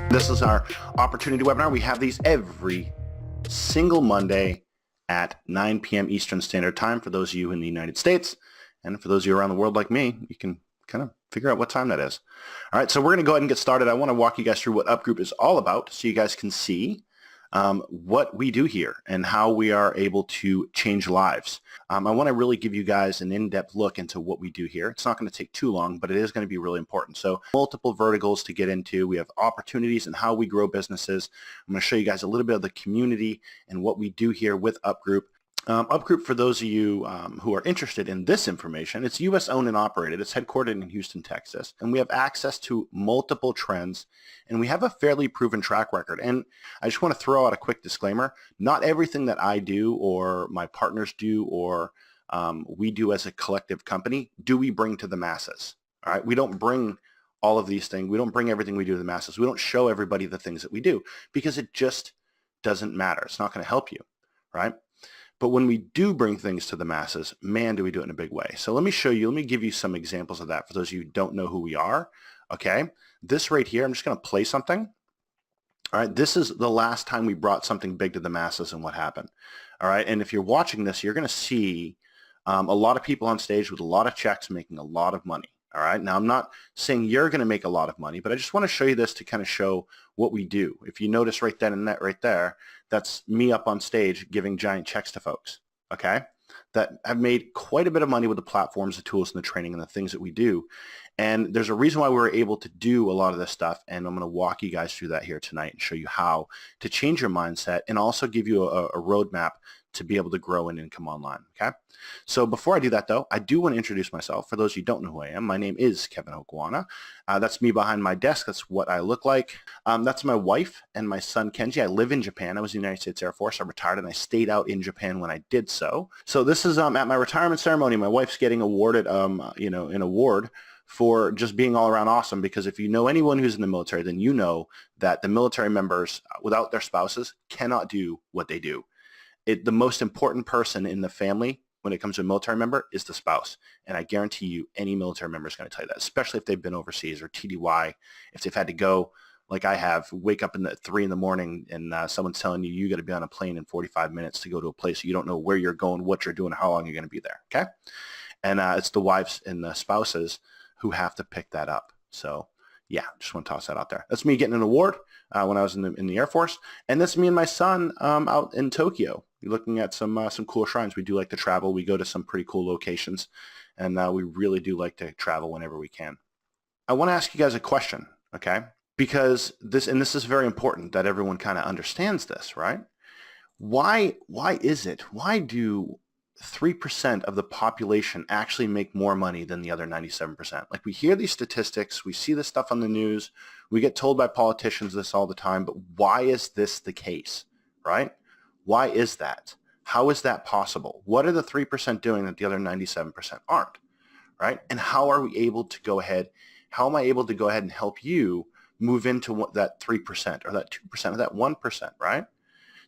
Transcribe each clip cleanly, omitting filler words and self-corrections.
This is our opportunity webinar. We have these every single Monday at 9 p.m. Eastern Standard Time for those of you in the United States. And for those of you around the world like me, you can kind of figure out what time that is. All right, so we're going to go ahead and get started. I want to walk you guys through what UpGroup is all about so you guys can see what we do here and how we are able to change lives. I want to really give you guys an in-depth look into what we do here. It's not going to take too long, but it is going to be really important. So multiple verticals to get into. We have opportunities and how we grow businesses. I'm going to show you guys a little bit of the community and what we do here with UpGroup. UpGroup, for those of you who are interested in this information, it's U.S. owned and operated. It's headquartered in Houston, Texas, and we have access to multiple trends, and we have a fairly proven track record. And I just want to throw out a quick disclaimer. Not everything that I do or my partners do or we do as a collective company do we bring to the masses. All right, we don't bring all of these things. We don't bring everything we do to the masses. We don't show everybody the things that we do because it just doesn't matter. It's not going to help you, right? But when we do bring things to the masses, man, do we do it in a big way. So let me show you, let me give you some examples of that for those of you who don't know who we are, okay? This right here, I'm just going to play something. All right, this is the last time we brought something big to the masses and what happened. All right, and if you're watching this, you're going to see a lot of people on stage with a lot of checks making a lot of money. All right, now I'm not saying you're going to make a lot of money, but I just want to show you this to kind of show what we do. If you notice right then and that right there, that's me up on stage giving giant checks to folks, okay, that have made quite a bit of money with the platforms, the tools, and the training and the things that we do. And there's a reason why we were able to do a lot of this stuff, and I'm going to walk you guys through that here tonight and show you how to change your mindset and also give you a roadmap to be able to grow an income online, okay? So before I do that, though, I do want to introduce myself. For those of you who don't know who I am, my name is Kevin Okwana. That's me behind my desk. That's what I look like. That's my wife and my son, Kenji. I live in Japan. I was in the United States Air Force. I retired, and I stayed out in Japan when I did so. So this is at my retirement ceremony. My wife's getting awarded, an award for just being all around awesome, because if you know anyone who's in the military, then you know that the military members, without their spouses, cannot do what they do. The most important person in the family when it comes to a military member is the spouse. And I guarantee you any military member is going to tell you that, especially if they've been overseas or TDY, if they've had to go, like I have, wake up at 3 in the morning and someone's telling you, you got to be on a plane in 45 minutes to go to a place you don't know where you're going, what you're doing, how long you're going to be there, okay? And it's the wives and the spouses who have to pick that up. So yeah, just want to toss that out there. That's me getting an award when I was in the Air Force. And that's me and my son out in Tokyo. We're looking at some cool shrines. We do like to travel. We go to some pretty cool locations. And we really do like to travel whenever we can. I want to ask you guys a question, okay? Because this is very important that everyone kind of understands this, right? Why do 3% of the population actually make more money than the other 97%? Like, we hear these statistics, we see this stuff on the news, we get told by politicians this all the time, but why is this the case, right? Why is that? How is that possible? What are the 3% doing that the other 97% aren't, right? And how are we able to go ahead, how am I able to go ahead and help you move into that 3% or that 2% or that 1%, right?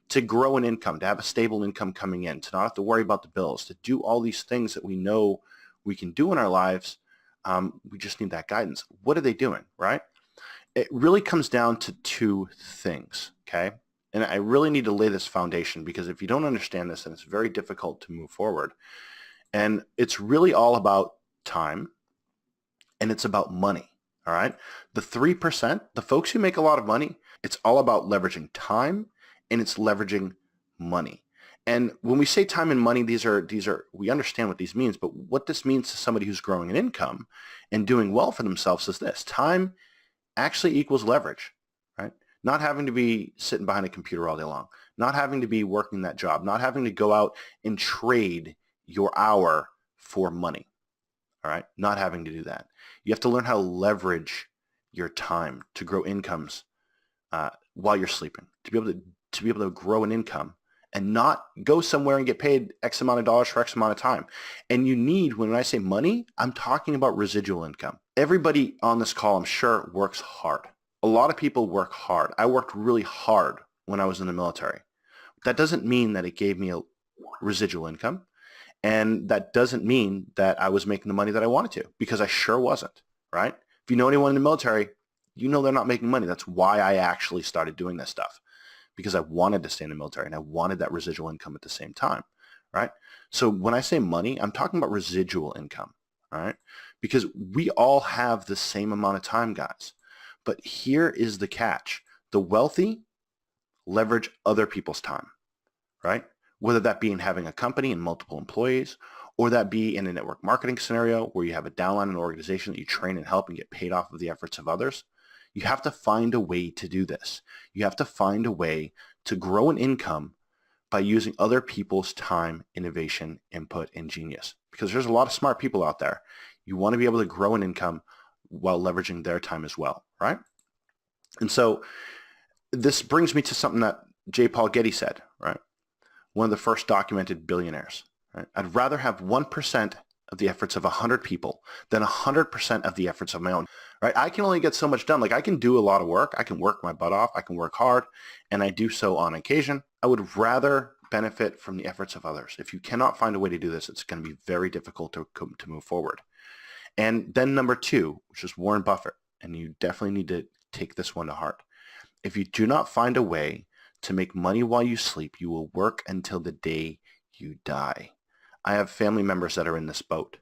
To grow an income, to have a stable income coming in, to not have to worry about the bills, to do all these things that we know we can do in our lives. We just need that guidance. What are they doing, right? It really comes down to two things, okay? And I really need to lay this foundation, because if you don't understand this, then it's very difficult to move forward. And it's really all about time, and it's about money, all right? The 3%, the folks who make a lot of money, it's all about leveraging time, and it's leveraging money. And when we say time and money, these are we understand what these means, but what this means to somebody who's growing an income and doing well for themselves is this: time actually equals leverage, right? Not having to be sitting behind a computer all day long, not having to be working that job, not having to go out and trade your hour for money, all right? Not having to do that. You have to learn how to leverage your time to grow incomes while you're sleeping, to be able to grow an income and not go somewhere and get paid X amount of dollars for X amount of time. And you need, when I say money, I'm talking about residual income. Everybody on this call, I'm sure, works hard. A lot of people work hard. I worked really hard when I was in the military. That doesn't mean that it gave me a residual income. And that doesn't mean that I was making the money that I wanted to, because I sure wasn't, right? If you know anyone in the military, you know they're not making money. That's why I actually started doing this stuff, because I wanted to stay in the military and I wanted that residual income at the same time, right? So when I say money, I'm talking about residual income, all right? Because we all have the same amount of time, guys. But here is the catch. The wealthy leverage other people's time, right? Whether that be in having a company and multiple employees, or that be in a network marketing scenario where you have a downline in an organization that you train and help and get paid off of the efforts of others. You have to find a way to do this. You have to find a way to grow an income by using other people's time, innovation, input, and genius. Because there's a lot of smart people out there. You want to be able to grow an income while leveraging their time as well, right? And so this brings me to something that J. Paul Getty said, right? One of the first documented billionaires. Right? I'd rather have 1% of the efforts of 100 people than 100% of the efforts of my own. Right? I can only get so much done. Like, I can do a lot of work. I can work my butt off. I can work hard, and I do so on occasion. I would rather benefit from the efforts of others. If you cannot find a way to do this, it's going to be very difficult to move forward. And then number 2, which is Warren Buffett, and you definitely need to take this one to heart. If you do not find a way to make money while you sleep, you will work until the day you die. I have family members that are in this boat,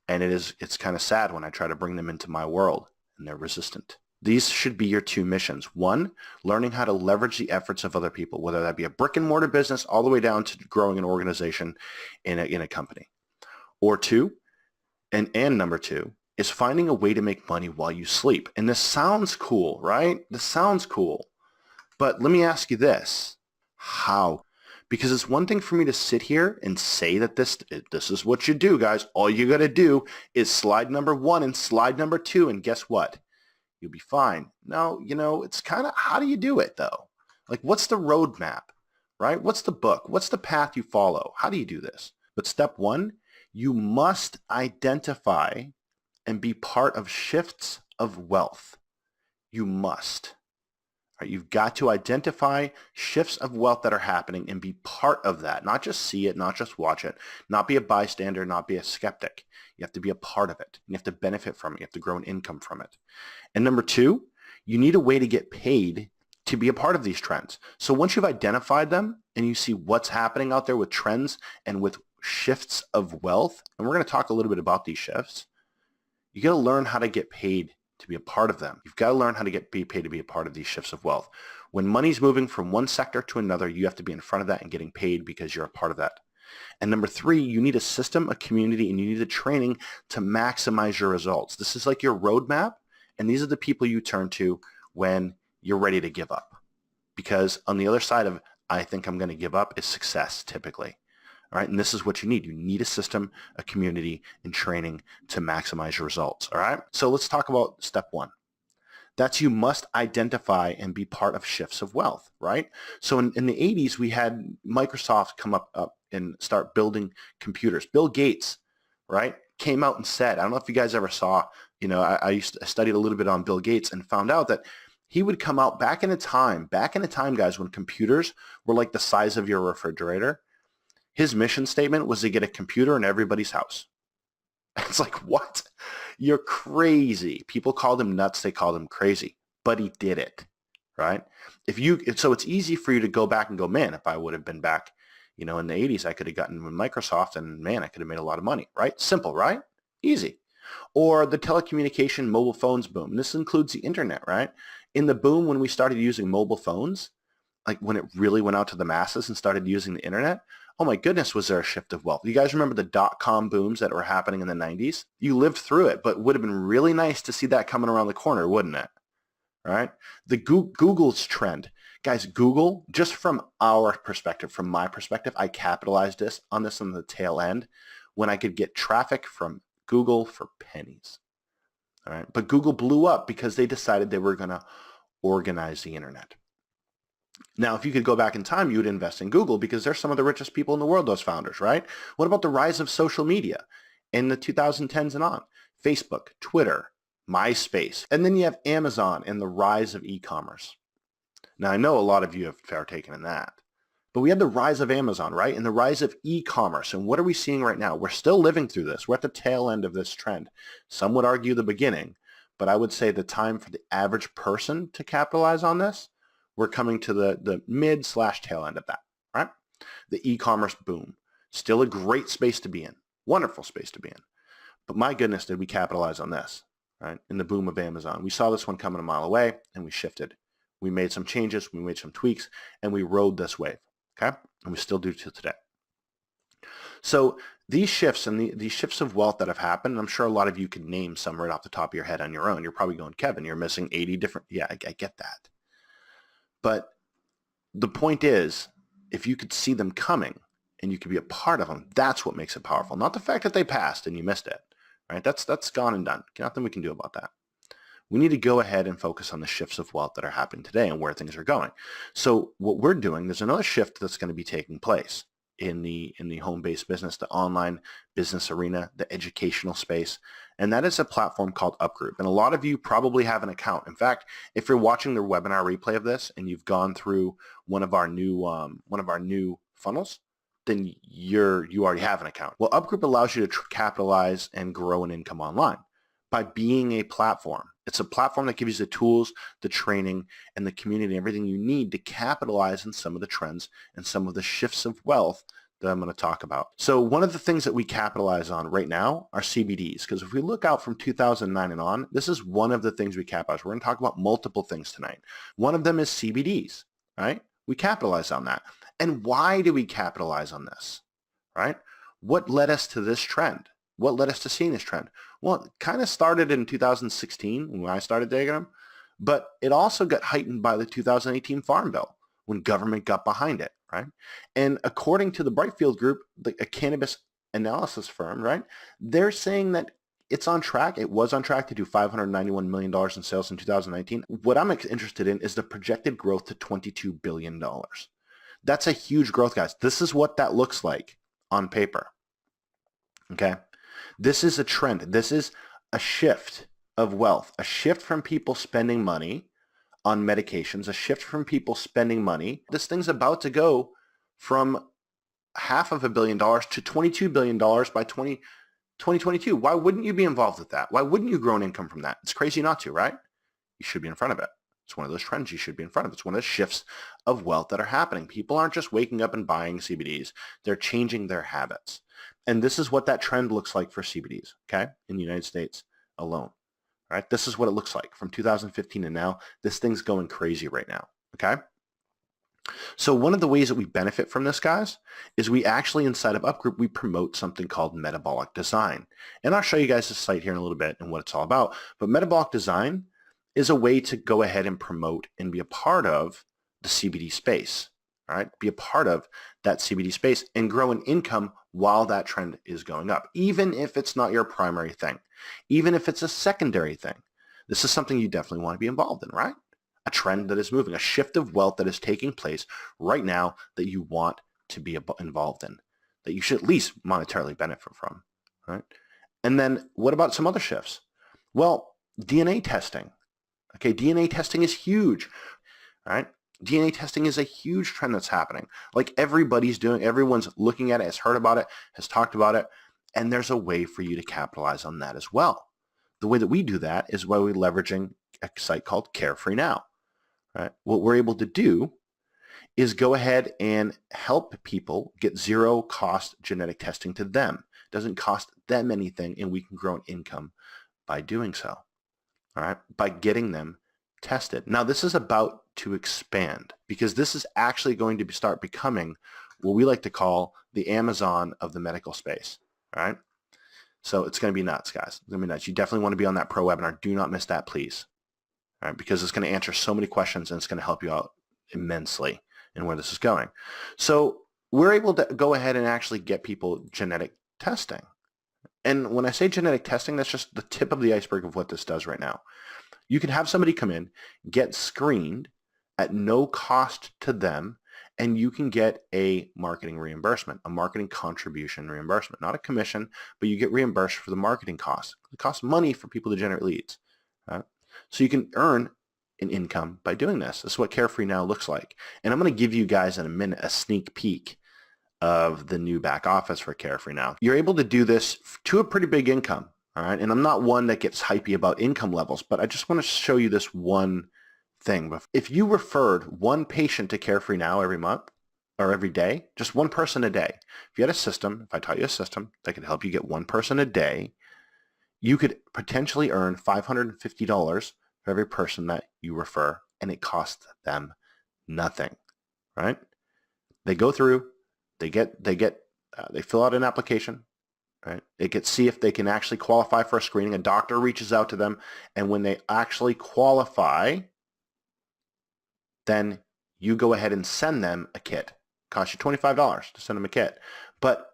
and it's kind of sad when I try to bring them into my world, and they're resistant. These should be your 2 missions. 1, learning how to leverage the efforts of other people, whether that be a brick and mortar business all the way down to growing an organization in a company. Or 2, and number 2, is finding a way to make money while you sleep. And this sounds cool, right? This sounds cool. But let me ask you this. How? Because it's one thing for me to sit here and say that this is what you do, guys. All you got to do is slide number 1 and slide number 2, and guess what? You'll be fine. No, it's kind of, how do you do it, though? Like, what's the roadmap, right? What's the book? What's the path you follow? How do you do this? But step 1, you must identify and be part of shifts of wealth. You must. Right, you've got to identify shifts of wealth that are happening and be part of that. Not just see it, not just watch it, not be a bystander, not be a skeptic. You have to be a part of it. You have to benefit from it. You have to grow an income from it. And number 2, you need a way to get paid to be a part of these trends. So once you've identified them and you see what's happening out there with trends and with shifts of wealth, and we're going to talk a little bit about these shifts, you got to learn how to get paid to be a part of them. You've got to learn how to be paid to be a part of these shifts of wealth. When money's moving from one sector to another, you have to be in front of that and getting paid because you're a part of that. And number 3, you need a system, a community, and you need the training to maximize your results. This is like your roadmap, and these are the people you turn to when you're ready to give up. Because on the other side of, I think I'm going to give up, is success typically. All right, and this is what you need. You need a system, a community, and training to maximize your results. All right, so let's talk about step 1. That's you must identify and be part of shifts of wealth, right? So in the 80s, we had Microsoft come up and start building computers. Bill Gates, right, came out and said, I don't know if you guys ever saw, I studied a little bit on Bill Gates and found out that he would come out back in a time, guys, when computers were like the size of your refrigerator. His mission statement was to get a computer in everybody's house. It's like, what? You're crazy. People called him nuts. They called him crazy. But he did it, right? So it's easy for you to go back and go, man, if I would have been back, in the 80s, I could have gotten with Microsoft and, man, I could have made a lot of money, right? Simple, right? Easy. Or the telecommunication mobile phones boom. And this includes the internet, right? In the boom when we started using mobile phones, like when it really went out to the masses and started using the internet, oh my goodness, was there a shift of wealth. You guys remember the dot-com booms that were happening in the 90s? You lived through it, but it would have been really nice to see that coming around the corner, wouldn't it? All right? The Google's trend. Guys, Google, just from our perspective, from my perspective, I capitalized on this on the tail end when I could get traffic from Google for pennies. All right? But Google blew up because they decided they were going to organize the internet. Now, if you could go back in time, you would invest in Google because they're some of the richest people in the world, those founders, right? What about the rise of social media in the 2010s and on? Facebook, Twitter, MySpace, and then you have Amazon and the rise of e-commerce. Now, I know a lot of you have partaken in that, but we had the rise of Amazon, right? And the rise of e-commerce. And what are we seeing right now? We're still living through this. We're at the tail end of this trend. Some would argue the beginning, but I would say the time for the average person to capitalize on this, we're coming to the mid/tail end of that, right? The e-commerce boom, still a great space to be in, wonderful space to be in. But my goodness, did we capitalize on this, right? In the boom of Amazon. We saw this one coming a mile away and we shifted. We made some changes, we made some tweaks, and we rode this wave, okay? And we still do till today. So these shifts and these shifts of wealth that have happened, and I'm sure a lot of you can name some right off the top of your head on your own. You're probably going, Kevin, you're missing 80 different, yeah, I get that. But the point is, if you could see them coming and you could be a part of them, that's what makes it powerful. Not the fact that they passed and you missed it, right? That's gone and done. Nothing we can do about that. We need to go ahead and focus on the shifts of wealth that are happening today and where things are going. So what we're doing, there's another shift that's going to be taking place in the home-based business, the online business arena, the educational space, and that is a platform called Upgroup. And a lot of you probably have an account. In fact, if you're watching the webinar replay of this and you've gone through one of our new funnels, then you already have an account. Well, Upgroup allows you to capitalize and grow an income online by being a platform. It's a platform that gives you the tools, the training, and the community, everything you need to capitalize on some of the trends and some of the shifts of wealth that I'm going to talk about. So one of the things that we capitalize on right now are CBDs, because if we look out from 2009 and on, this is one of the things we capitalize. We're going to talk about multiple things tonight. One of them is CBDs, right? We capitalize on that. And why do we capitalize on this, right? What led us to this trend? What led us to seeing this trend? Well, it kind of started in 2016 when I started digging them, but it also got heightened by the 2018 Farm Bill when government got behind it, right? And according to the Brightfield Group, a cannabis analysis firm, right, they're saying that it's on track. It was on track to do $591 million in sales in 2019. What I'm interested in is the projected growth to $22 billion. That's a huge growth, guys. This is what that looks like on paper, okay? This is a trend. This is a shift of wealth, a shift from people spending money on medications, a shift from people spending money. This thing's about to go from $500 million to $22 billion by 2022. Why wouldn't you be involved with that? Why wouldn't you grow an income from that? It's crazy not to, right? You should be in front of it. It's one of those trends you should be in front of. It's one of the shifts of wealth that are happening. People aren't just waking up and buying CBDs. They're changing their habits. And this is what that trend looks like for CBDs, okay, in the United States alone. All right, this is what it looks like from 2015 and now. This thing's going crazy right now, okay? So one of the ways that we benefit from this, guys, is we actually, inside of Upgroup, we promote something called metabolic design. And I'll show you guys the site here in a little bit and what it's all about. But metabolic design is a way to go ahead and promote and be a part of the CBD space, all right? Be a part of that CBD space and grow an income while that trend is going up, even if it's not your primary thing, even if it's a secondary thing. This is something you definitely want to be involved in, right? A trend that is moving, a shift of wealth that is taking place right now that you want to be involved in, that you should at least monetarily benefit from, right? And then what about some other shifts? Well, DNA testing. Okay, DNA testing is huge, right? DNA testing is a huge trend that's happening. Like everybody's doing, everyone's looking at it, has heard about it, has talked about it, and there's a way for you to capitalize on that as well. The way that we do that is by we're leveraging a site called Carefree Now, right? What we're able to do is go ahead and help people get zero cost genetic testing to them. It doesn't cost them anything, and we can grow an income by doing so. All right, by getting them tested. Now, this is about to expand because this is actually going to start becoming what we like to call the Amazon of the medical space. All right, so it's going to be nuts, guys. It's going to be nuts. You definitely want to be on that pro webinar. Do not miss that, please. All right, because it's going to answer so many questions and it's going to help you out immensely in where this is going. So we're able to go ahead and actually get people genetic testing. And when I say genetic testing, that's just the tip of the iceberg of what this does right now. You can have somebody come in, get screened at no cost to them, and you can get a marketing reimbursement, a marketing contribution reimbursement, not a commission, but you get reimbursed for the marketing costs. It costs money for people to generate leads. Right? So you can earn an income by doing this. This is what Carefree Now looks like. And I'm going to give you guys in a minute a sneak peek of the new back office for Carefree Now. You're able to do this to a pretty big income. All right, and I'm not one that gets hypey about income levels, but I just want to show you this one thing. If you referred one patient to Carefree Now every month or every day, just one person a day, if you had a system, if I taught you a system that could help you get one person a day, you could potentially earn $550 for every person that you refer, and it costs them nothing, right? They go through, they fill out an application, right? They can see if they can actually qualify for a screening. A doctor reaches out to them, and when they actually qualify, then you go ahead and send them a kit. It costs you $25 to send them a kit. But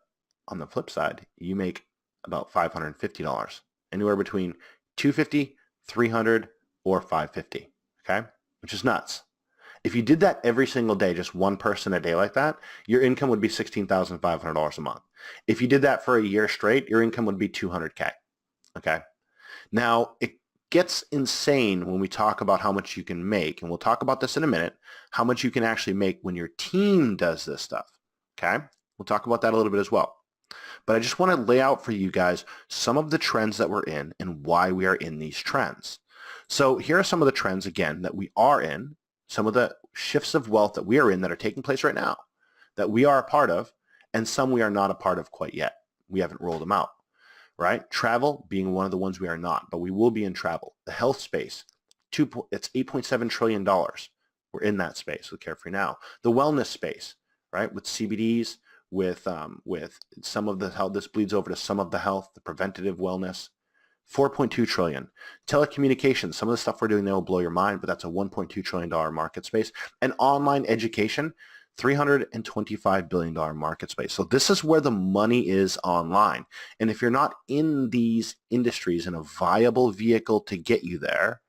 on the flip side, you make about $550, anywhere between $250, $300, or $550, okay? Which is nuts. If you did that every single day, just one person a day like that, your income would be $16,500 a month. If you did that for a year straight, your income would be $200K, okay? Now, it gets insane when we talk about how much you can make, and we'll talk about this in a minute, how much you can actually make when your team does this stuff, okay? We'll talk about that a little bit as well. But I just want to lay out for you guys some of the trends that we're in and why we are in these trends. So here are some of the trends, again, that we are in, some of the shifts of wealth that we are in that are taking place right now, that we are a part of, and some we are not a part of quite yet. We haven't rolled them out, right? Travel being one of the ones we are not, but we will be in travel. The health space, it's $8.7 trillion. We're in that space with Carefree Now. The wellness space, right, with CBDs, with some of the health, this bleeds over to some of the health, the preventative wellness, 4.2 trillion. Telecommunications, some of the stuff we're doing there will blow your mind, but that's a $1.2 trillion market space. And online education, $325 billion market space. So this is where the money is online. And if you're not in these industries in a viable vehicle to get you there,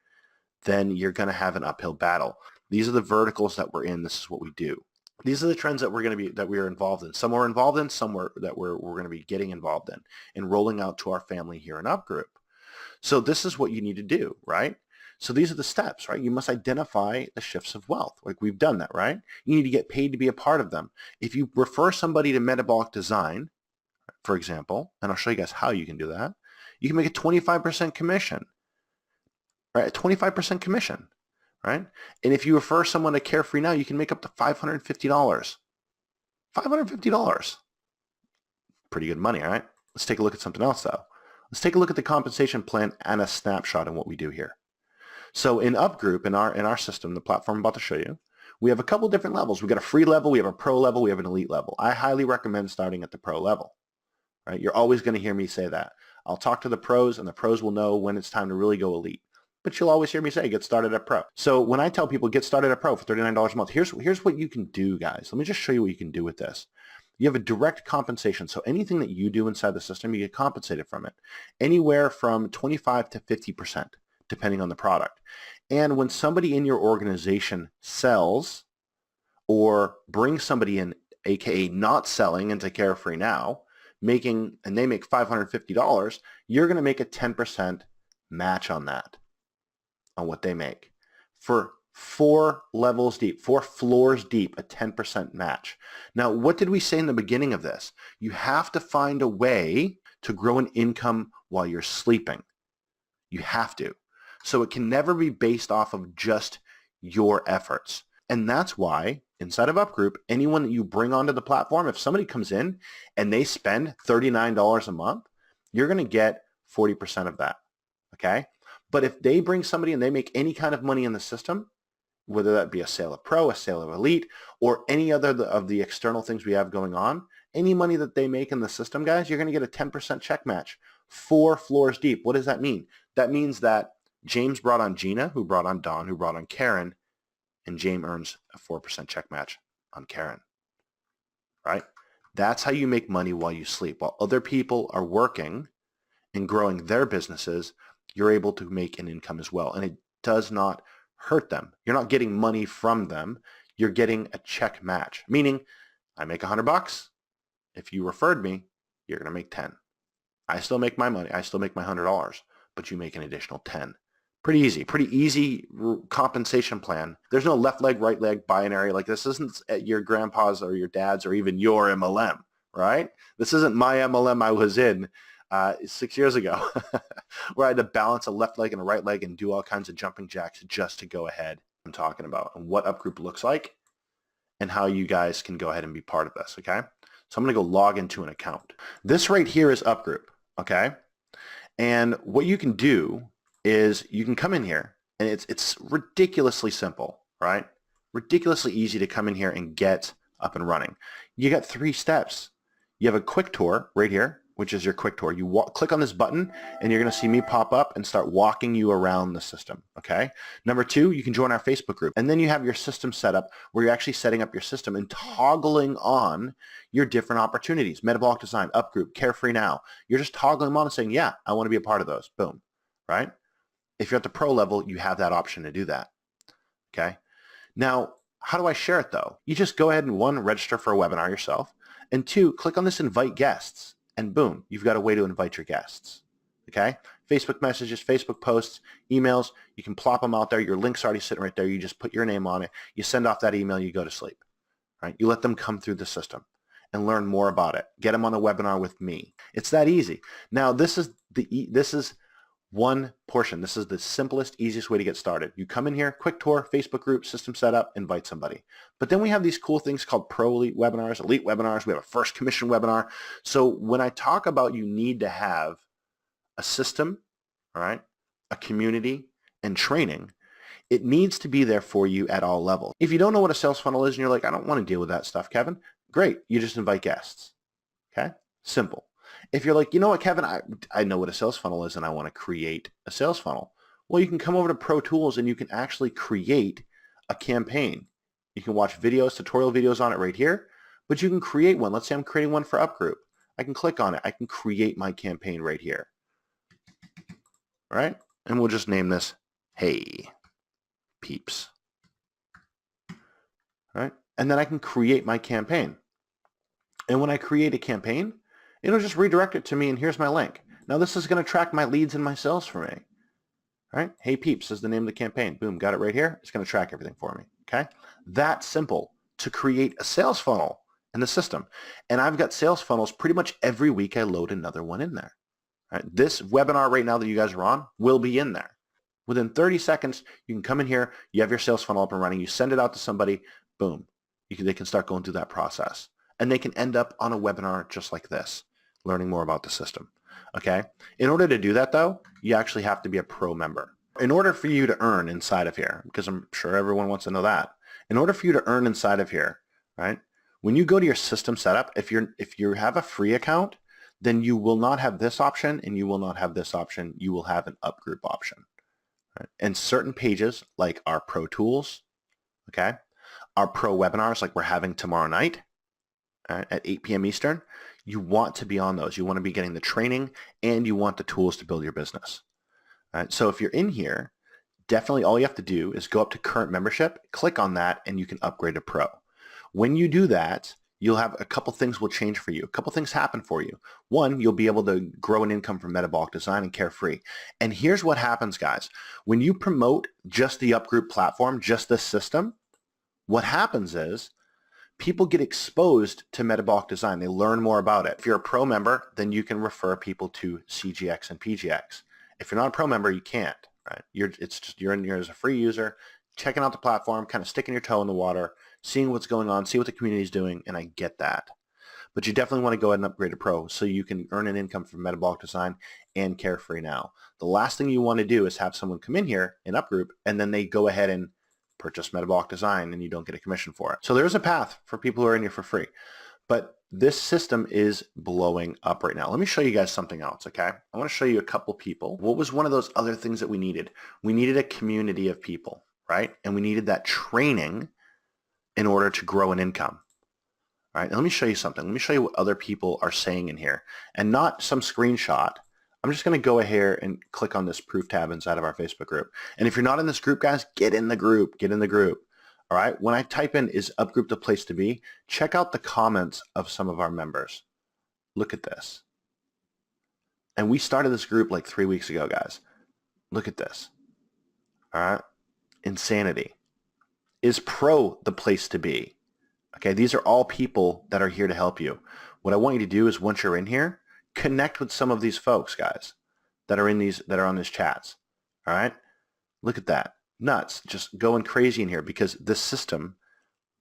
then you're going to have an uphill battle. These are the verticals that we're in. This is what we do. These are the trends that we are involved in. Some we're involved in, some we're going to be getting involved in and rolling out to our family here in Up Group. So this is what you need to do, right? So these are the steps, right? You must identify the shifts of wealth. Like we've done that, right? You need to get paid to be a part of them. If you refer somebody to Metabolic Design, for example, and I'll show you guys how you can do that, you can make a 25% commission, right? A 25% commission, right? And if you refer someone to Carefree Now, you can make up to $550. $550. Pretty good money, all right? Let's take a look at something else, though. Let's take a look at the compensation plan and a snapshot on what we do here. So in Up Group, in our system, the platform I'm about to show you, we have a couple different levels. We've got a free level, we have a pro level, we have an elite level. I highly recommend starting at the pro level, right? You're always going to hear me say that. I'll talk to the pros, and the pros will know when it's time to really go elite. But you'll always hear me say, get started at pro. So when I tell people, get started at pro for $39 a month, here's what you can do, guys. Let me just show you what you can do with this. You have a direct compensation. So anything that you do inside the system, you get compensated from it. Anywhere from 25 to 50%, depending on the product. And when somebody in your organization sells or brings somebody in, aka not selling into Carefree Now, and they make $550, you're going to make a 10% match on that, on what they make. For 4 levels deep, 4 floors deep, a 10% match. Now, what did we say in the beginning of this? You have to find a way to grow an income while you're sleeping. You have to. So it can never be based off of just your efforts. And that's why inside of Up Group, anyone that you bring onto the platform, if somebody comes in and they spend $39 a month, you're going to get 40% of that, okay? But if they bring somebody and they make any kind of money in the system, whether that be a sale of pro, a sale of elite, or any other of the external things we have going on, any money that they make in the system, guys, you're going to get a 10% check match, 4 floors deep. What does that mean? That means that James brought on Gina, who brought on Dawn, who brought on Karen, and James earns a 4% check match on Karen, right? That's how you make money while you sleep. While other people are working and growing their businesses, you're able to make an income as well. And it does not hurt them. You're not getting money from them. You're getting a check match, meaning I make $100. If you referred me, you're going to make 10. I still make my money. I still make my $100, but you make an additional 10. Pretty easy compensation plan. There's no left leg, right leg binary. Like this isn't your grandpa's or your dad's or even your MLM, right? This isn't my MLM I was in 6 years ago, where I had to balance a left leg and a right leg and do all kinds of jumping jacks just to go ahead. I'm talking about and what UpGroup looks like and how you guys can go ahead and be part of this, okay? So I'm going to go log into an account. This right here is UpGroup, okay? And what you can do is you can come in here, and it's ridiculously simple, right? Ridiculously easy to come in here and get up and running. You got 3 steps. You have a quick tour right here, which is your quick tour. You click on this button, and you're going to see me pop up and start walking you around the system, okay? Number 2, you can join our Facebook group. And then you have your system set up where you're actually setting up your system and toggling on your different opportunities. Metabolic Design, UpGroup, Carefree Now. You're just toggling them on and saying, yeah, I want to be a part of those. Boom, right? If you're at the pro level, you have that option to do that, okay? Now, how do I share it though? You just go ahead and 1, register for a webinar yourself, and 2, click on this invite guests, and boom, you've got a way to invite your guests, okay? Facebook messages, Facebook posts, emails, you can plop them out there. Your link's already sitting right there. You just put your name on it. You send off that email, you go to sleep, right? You let them come through the system and learn more about it. Get them on a webinar with me. It's that easy. Now, this is one portion. This is the simplest, easiest way to get started. You come in here, quick tour, Facebook group, system setup, invite somebody. But then we have these cool things called Pro Elite webinars, Elite webinars. We have a first commission webinar. So when I talk about you need to have a system, all right, a community, and training, it needs to be there for you at all levels. If you don't know what a sales funnel is and you're like, I don't want to deal with that stuff, Kevin, great. You just invite guests, okay? Simple. If you're like, you know what, Kevin, I know what a sales funnel is and I want to create a sales funnel. Well, you can come over to Pro Tools and you can actually create a campaign. You can watch videos, tutorial videos on it right here, but you can create one. Let's say I'm creating one for UpGroup. I can click on it. I can create my campaign right here. All right? And we'll just name this, Hey Peeps. All right? And then I can create my campaign. And when I create a campaign, it'll just redirect it to me, and here's my link. Now this is going to track my leads and my sales for me. All right? Hey Peeps is the name of the campaign. Boom, got it right here. It's going to track everything for me. Okay? That simple to create a sales funnel in the system. And I've got sales funnels pretty much every week. I load another one in there. All right? This webinar right now that you guys are on will be in there. Within 30 seconds, you can come in here. You have your sales funnel up and running. You send it out to somebody. Boom. They can start going through that process. And they can end up on a webinar just like this, learning more about the system, okay? In order to do that, though, you actually have to be a pro member. In order for you to earn inside of here, because I'm sure everyone wants to know that, in order for you to earn inside of here, right, when you go to your system setup, if you have a free account, then you will not have this option and you will not have this option. You will have an UpGroup option. Right? And certain pages, like our Pro Tools, okay, our Pro Webinars like we're having tomorrow night, at 8 p.m. Eastern, you want to be on those. You want to be getting the training and you want the tools to build your business. All right? So if you're in here, definitely all you have to do is go up to current membership, click on that, and you can upgrade to pro. When you do that, you'll have a couple things will change for you. A couple things happen for you. One, you'll be able to grow an income from Metabolic Design and Carefree. And here's what happens, guys. When you promote just the UpGroup platform, just this system, what happens is people get exposed to Metabolic Design. They learn more about it. If you're a pro member, then you can refer people to CGX and PGX. If you're not a pro member, you can't. Right? You're in here as a free user, checking out the platform, kind of sticking your toe in the water, seeing what's going on, see what the community is doing, and I get that. But you definitely want to go ahead and upgrade to pro so you can earn an income from Metabolic Design and Carefree Now. The last thing you want to do is have someone come in here in UpGroup and then they go ahead and purchase Metabolic Design and you don't get a commission for it. So there's a path for people who are in here for free. But this system is blowing up right now. Let me show you guys something else, okay? I want to show you a couple people. What was one of those other things that we needed? We needed a community of people, right? And we needed that training in order to grow an income. All right, and let me show you something. Let me show you what other people are saying in here and not some screenshot. I'm just going to go ahead and click on this proof tab inside of our Facebook group. And if you're not in this group, guys, get in the group. Get in the group. All right. When I type in, is UpGroup the place to be? Check out the comments of some of our members. Look at this. And we started this group like 3 weeks ago, guys. Look at this. All right. Insanity. Is pro the place to be? Okay. These are all people that are here to help you. What I want you to do is once you're in here, connect with some of these folks, guys, that are on these chats. All right? Look at that. Nuts. Just going crazy in here because this system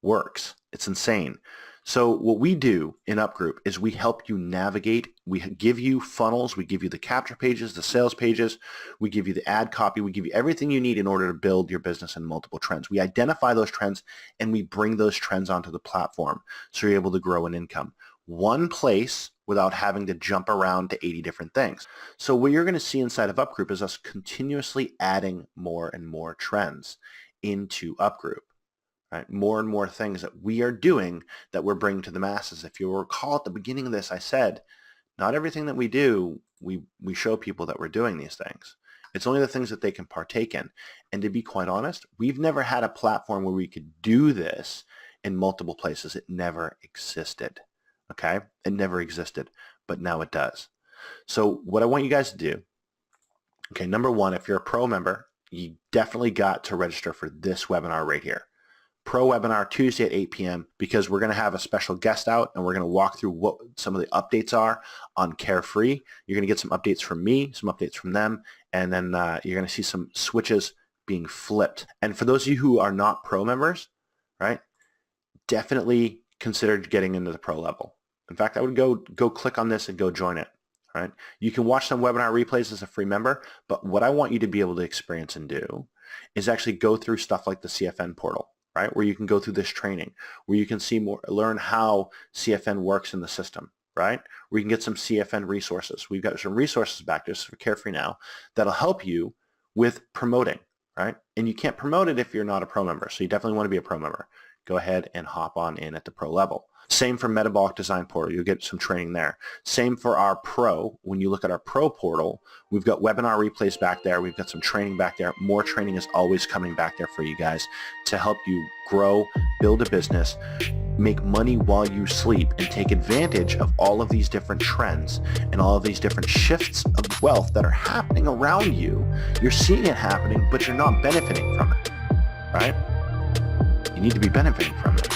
works. It's insane. So what we do in UpGroup is we help you navigate. We give you funnels. We give you the capture pages, the sales pages. We give you the ad copy. We give you everything you need in order to build your business in multiple trends. We identify those trends and we bring those trends onto the platform so you're able to grow an income. One place without having to jump around to 80 different things. So what you're going to see inside of UpGroup is us continuously adding more and more trends into UpGroup. Right? More and more things that we are doing that we're bringing to the masses. If you'll recall at the beginning of this, I said, not everything that we do, we show people that we're doing these things. It's only the things that they can partake in. And to be quite honest, we've never had a platform where we could do this in multiple places. It never existed. Okay? It never existed, but now it does. So what I want you guys to do, okay, number one, if you're a pro member, you definitely got to register for this webinar right here. Pro webinar Tuesday at 8 p.m. because we're going to have a special guest out and we're going to walk through what some of the updates are on Carefree. You're going to get some updates from me, some updates from them, and then you're going to see some switches being flipped. And for those of you who are not pro members, right, definitely consider getting into the pro level. In fact, I would go click on this and go join it. Right? You can watch some webinar replays as a free member, but what I want you to be able to experience and do is actually go through stuff like the CFN portal. Right, where you can go through this training, where you can see more, learn how CFN works in the system, right? Where you can get some CFN resources. We've got some resources back there for Carefree Now that'll help you with promoting, right? And you can't promote it if you're not a pro member, so you definitely want to be a pro member. Go ahead and hop on in at the pro level. Same for Metabolic Design Portal. You'll get some training there. Same for our pro. When you look at our pro portal, we've got webinar replays back there. We've got some training back there. More training is always coming back there for you guys to help you grow, build a business, make money while you sleep, and take advantage of all of these different trends and all of these different shifts of wealth that are happening around you. You're seeing it happening, but you're not benefiting from it, right? You need to be benefiting from it.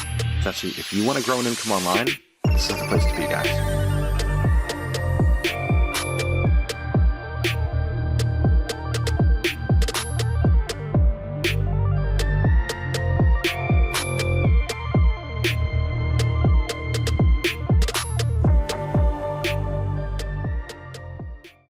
If you want to grow an income online, this is the place to be, guys.